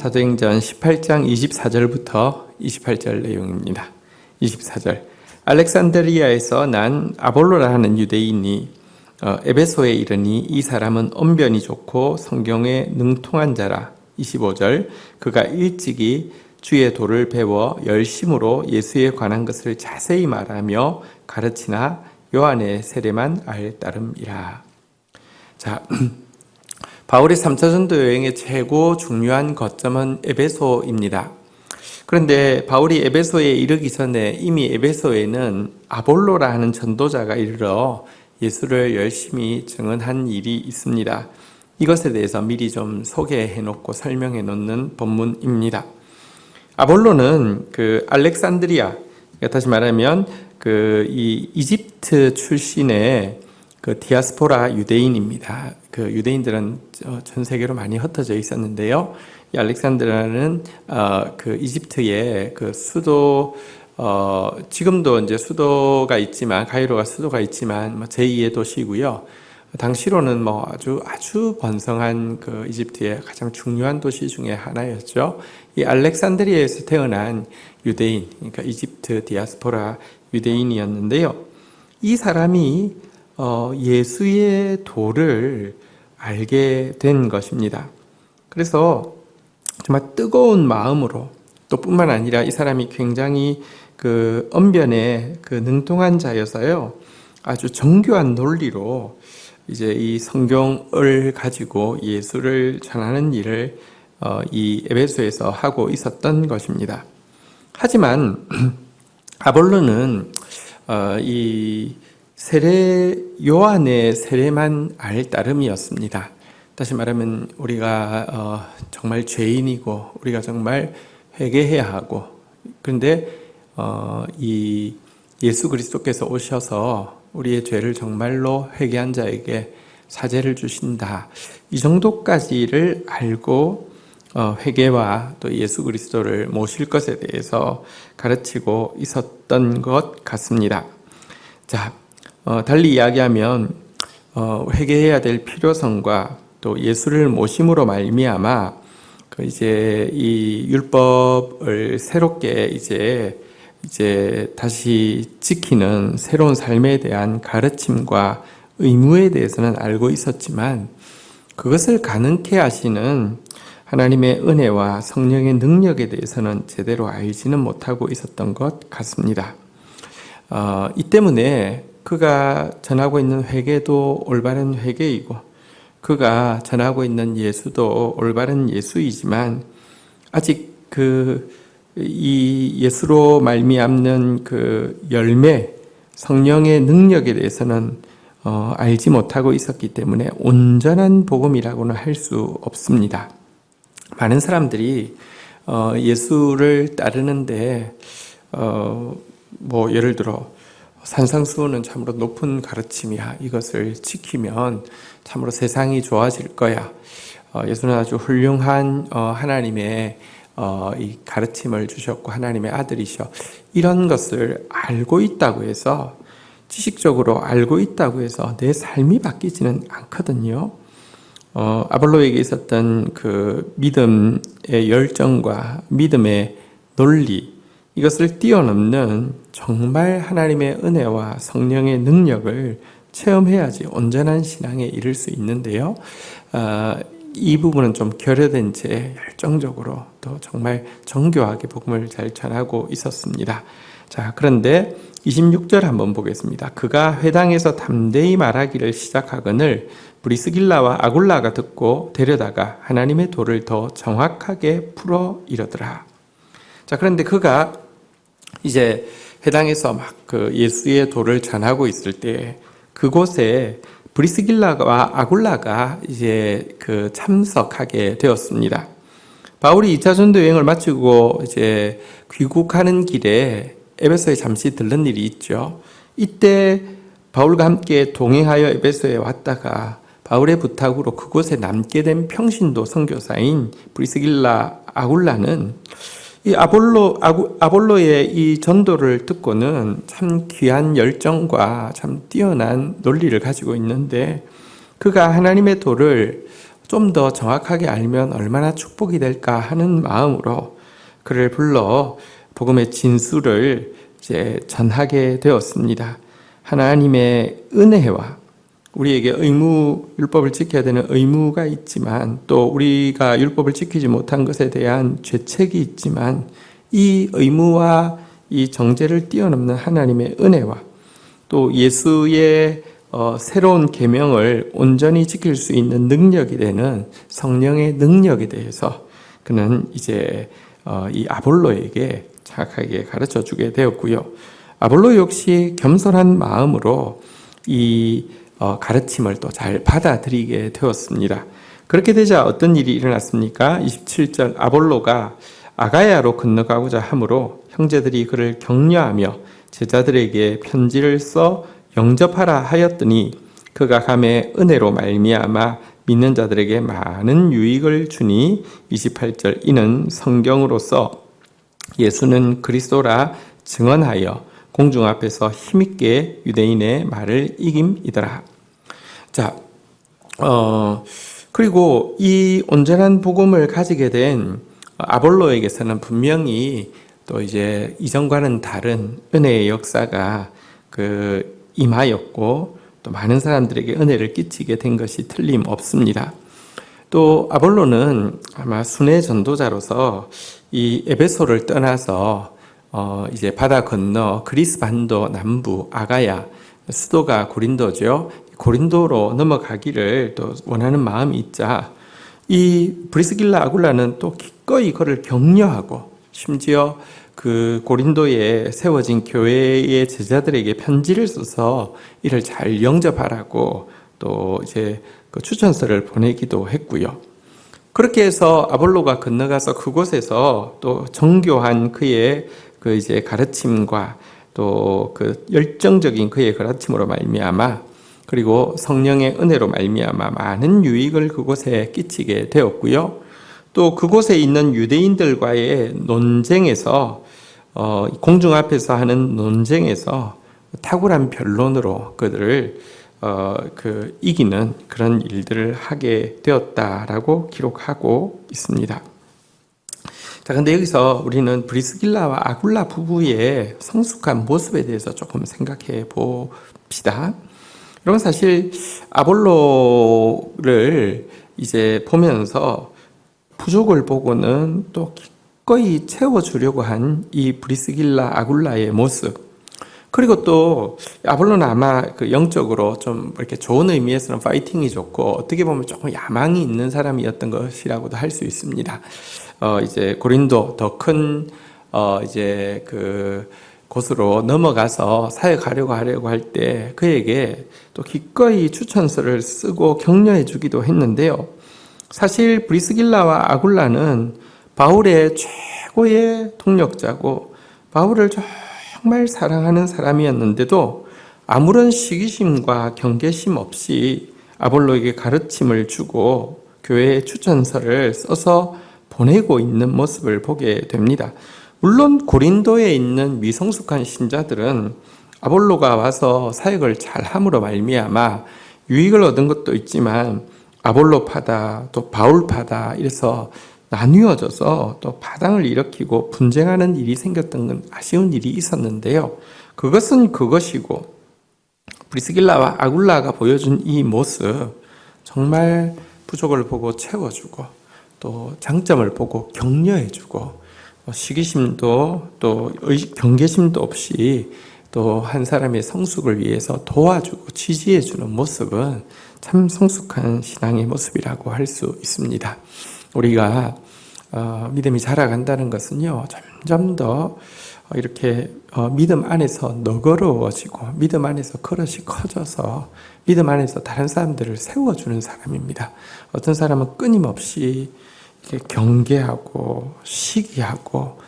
사도행전 18장 24절부터 28절 내용입니다. 24절. 알렉산드리아에서 난 아볼로라 하는 유대인이 에베소에 이르니 이 사람은 언변이 좋고 성경에 능통한 자라. 25절. 그가 일찍이 주의 도를 배워 열심으로 예수에 관한 것을 자세히 말하며 가르치나 요한의 세례만 알 따름이라. 자, 바울의 3차 전도 여행의 최고 중요한 거점은 에베소입니다. 그런데 바울이 에베소에 이르기 전에 이미 에베소에는 아볼로라 하는 전도자가 이르러 예수를 열심히 증언한 일이 있습니다. 이것에 대해서 미리 좀 소개해 놓고 설명해 놓는 본문입니다. 아볼로는 알렉산드리아, 다시 말하면 이 이집트 출신의 디아스포라 유대인입니다. 유대인들은 전 세계로 많이 흩어져 있었는데요. 이 알렉산드리아는 이집트의 수도, 지금도 이제 수도가 있지만, 가이로가 수도가 있지만, 제2의 도시고요. 당시로는 아주 번성한 이집트의 가장 중요한 도시 중에 하나였죠. 이 알렉산드리아에서 태어난 유대인, 그러니까 이집트 디아스포라 유대인이었는데요. 이 사람이 예수의 도를 알게 된 것입니다. 그래서 정말 뜨거운 마음으로, 또 뿐만 아니라 이 사람이 굉장히 언변에 능통한 자여서요, 아주 정교한 논리로 이제 이 성경을 가지고 예수를 전하는 일을 이 에베소에서 하고 있었던 것입니다. 하지만 아볼로는 이 요한의 세례만 알 따름이었습니다. 다시 말하면 우리가 정말 죄인이고 우리가 정말 회개해야 하고, 그런데 이 예수 그리스도께서 오셔서 우리의 죄를 정말로 회개한 자에게 사죄를 주신다, 이 정도까지를 알고 회개와 또 예수 그리스도를 모실 것에 대해서 가르치고 있었던 것 같습니다. 자, 달리 이야기하면 회개해야 될 필요성과 또 예수를 모심으로 말미암아 이제 이 율법을 새롭게 이제 다시 지키는 새로운 삶에 대한 가르침과 의무에 대해서는 알고 있었지만, 그것을 가능케 하시는 하나님의 은혜와 성령의 능력에 대해서는 제대로 알지는 못하고 있었던 것 같습니다. 이 때문에 그가 전하고 있는 회개도 올바른 회개이고, 그가 전하고 있는 예수도 올바른 예수이지만, 아직 이 예수로 말미암는 열매, 성령의 능력에 대해서는 알지 못하고 있었기 때문에 온전한 복음이라고는 할 수 없습니다. 많은 사람들이 예수를 따르는데 예를 들어 산상수훈은 참으로 높은 가르침이야, 이것을 지키면 참으로 세상이 좋아질 거야, 예수는 아주 훌륭한 하나님의 이 가르침을 주셨고 하나님의 아들이셔, 이런 것을 알고 있다고 해서, 지식적으로 알고 있다고 해서 내 삶이 바뀌지는 않거든요. 아볼로에게 있었던 믿음의 열정과 믿음의 논리, 이것을 뛰어넘는 정말 하나님의 은혜와 성령의 능력을 체험해야지 온전한 신앙에 이를 수 있는데요. 이 부분은 좀 결여된 채 열정적으로 또 정말 정교하게 복음을 잘 전하고 있었습니다. 자, 그런데 26절 한번 보겠습니다. 그가 회당에서 담대히 말하기를 시작하거늘 브리스길라와 아굴라가 듣고 데려다가 하나님의 도를 더 정확하게 풀어 이르더라. 자, 그런데 그가 이제 회당에서 예수의 도를 전하고 있을 때 그곳에 브리스길라와 아굴라가 이제 참석하게 되었습니다. 바울이 2차 전도 여행을 마치고 이제 귀국하는 길에 에베소에 잠시 들른 일이 있죠. 이때 바울과 함께 동행하여 에베소에 왔다가 바울의 부탁으로 그곳에 남게 된 평신도 선교사인 브리스길라 아굴라는 이 아볼로의 이 전도를 듣고는 참 귀한 열정과 참 뛰어난 논리를 가지고 있는데, 그가 하나님의 도를 좀 더 정확하게 알면 얼마나 축복이 될까 하는 마음으로 그를 불러 복음의 진수를 이제 전하게 되었습니다. 하나님의 은혜와 우리에게 율법을 지켜야 되는 의무가 있지만 또 우리가 율법을 지키지 못한 것에 대한 죄책이 있지만 이 의무와 이 정죄를 뛰어넘는 하나님의 은혜와 또 예수의 새로운 계명을 온전히 지킬 수 있는 능력이 되는 성령의 능력에 대해서 그는 이제 이 아볼로에게 정확하게 가르쳐 주게 되었고요. 아볼로 역시 겸손한 마음으로 이 가르침을 또 잘 받아들이게 되었습니다. 그렇게 되자 어떤 일이 일어났습니까? 27절 아볼로가 아가야로 건너가고자 하므로 형제들이 그를 격려하며 제자들에게 편지를 써 영접하라 하였더니 그가 감에 은혜로 말미암아 믿는 자들에게 많은 유익을 주니 28절 이는 성경으로서 예수는 그리스도라 증언하여 공중 앞에서 힘있게 유대인의 말을 이김이더라. 자, 그리고 이 온전한 복음을 가지게 된 아볼로에게서는 분명히 또 이제 이전과는 다른 은혜의 역사가 임하였고 또 많은 사람들에게 은혜를 끼치게 된 것이 틀림없습니다. 또 아볼로는 아마 순회 전도자로서 이 에베소를 떠나서 이제 바다 건너 그리스 반도 남부 아가야 수도가 고린도죠. 고린도로 넘어가기를 또 원하는 마음이 있자 이 브리스길라 아굴라는 또 기꺼이 그를 격려하고 심지어 그 고린도에 세워진 교회의 제자들에게 편지를 써서 이를 잘 영접하라고 또 이제 그 추천서를 보내기도 했고요. 그렇게 해서 아볼로가 건너가서 그곳에서 또 정교한 그의 그 이제 가르침과 또 그 열정적인 그의 가르침으로 말미암아 그리고 성령의 은혜로 말미암아 많은 유익을 그곳에 끼치게 되었고요. 또 그곳에 있는 유대인들과의 논쟁에서 공중 앞에서 하는 논쟁에서 탁월한 변론으로 그들을 이기는 그런 일들을 하게 되었다라고 기록하고 있습니다. 자, 근데 여기서 우리는 브리스길라와 아굴라 부부의 성숙한 모습에 대해서 조금 생각해 봅시다. 여러분 사실 아볼로를 이제 보면서 부족을 보고는 또 기꺼이 채워주려고 한 이 브리스길라 아굴라의 모습 그리고 또 아볼로는 아마 그 영적으로 좀 이렇게 좋은 의미에서는 파이팅이 좋고 어떻게 보면 조금 야망이 있는 사람이었던 것이라고도 할 수 있습니다. 이제 고린도 더 큰 이제 그 곳으로 넘어가서 사역하려고 할 때 그에게 또 기꺼이 추천서를 쓰고 격려해 주기도 했는데요. 사실 브리스길라와 아굴라는 바울의 최고의 동력자고 바울을 정말 사랑하는 사람이었는데도 아무런 시기심과 경계심 없이 아볼로에게 가르침을 주고 교회의 추천서를 써서 보내고 있는 모습을 보게 됩니다. 물론 고린도에 있는 미성숙한 신자들은 아볼로가 와서 사역을 잘함으로 말미암아 유익을 얻은 것도 있지만 아볼로파다 또 바울파다 이래서 나뉘어져서 또 파당을 일으키고 분쟁하는 일이 생겼던 건 아쉬운 일이 있었는데요. 그것은 그것이고 브리스길라와 아굴라가 보여준 이 모습 정말 부족을 보고 채워주고 또 장점을 보고 격려해주고 시기심도 또 경계심도 없이 또 한 사람의 성숙을 위해서 도와주고 지지해주는 모습은 참 성숙한 신앙의 모습이라고 할 수 있습니다. 우리가 믿음이 자라간다는 것은요, 점점 더 이렇게 믿음 안에서 너그러워지고 믿음 안에서 그릇이 커져서 믿음 안에서 다른 사람들을 세워주는 사람입니다. 어떤 사람은 끊임없이 이렇게 경계하고 시기하고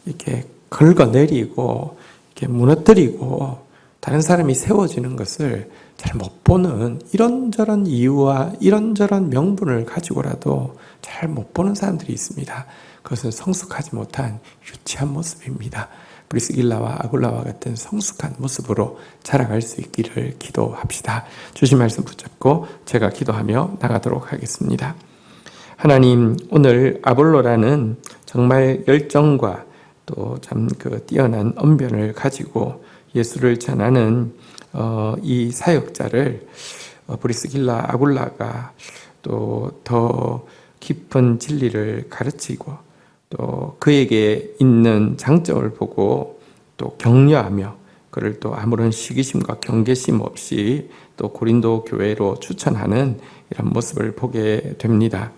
이렇게 긁어내리고 이렇게 무너뜨리고 다른 사람이 세워지는 것을 잘 못 보는 이런저런 이유와 이런저런 명분을 가지고라도 잘 못 보는 사람들이 있습니다. 그것은 성숙하지 못한 유치한 모습입니다. 브리스길라와 아굴라와 같은 성숙한 모습으로 자라갈 수 있기를 기도합시다. 주신 말씀 붙잡고 제가 기도하며 나가도록 하겠습니다. 하나님, 오늘 아볼로라는 정말 열정과 또 참 뛰어난 언변을 가지고 예수를 전하는 이 사역자를 브리스길라 아굴라가 또 더 깊은 진리를 가르치고 또 그에게 있는 장점을 보고 또 격려하며 그를 또 아무런 시기심과 경계심 없이 또 고린도 교회로 추천하는 이런 모습을 보게 됩니다.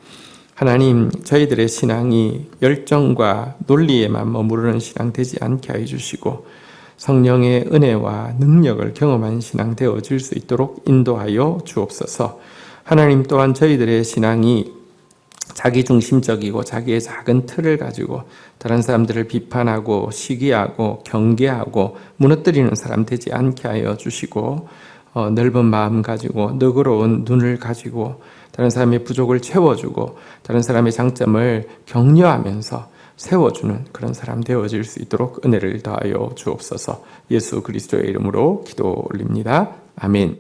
하나님, 저희들의 신앙이 열정과 논리에만 머무르는 신앙 되지 않게 해주시고 성령의 은혜와 능력을 경험한 신앙 되어질 수 있도록 인도하여 주옵소서. 하나님 또한 저희들의 신앙이 자기중심적이고 자기의 작은 틀을 가지고 다른 사람들을 비판하고 시기하고 경계하고 무너뜨리는 사람 되지 않게 하여 주시고 넓은 마음 가지고 너그러운 눈을 가지고 다른 사람의 부족을 채워주고 다른 사람의 장점을 격려하면서 세워주는 그런 사람 되어질 수 있도록 은혜를 더하여 주옵소서. 예수 그리스도의 이름으로 기도 올립니다. 아멘.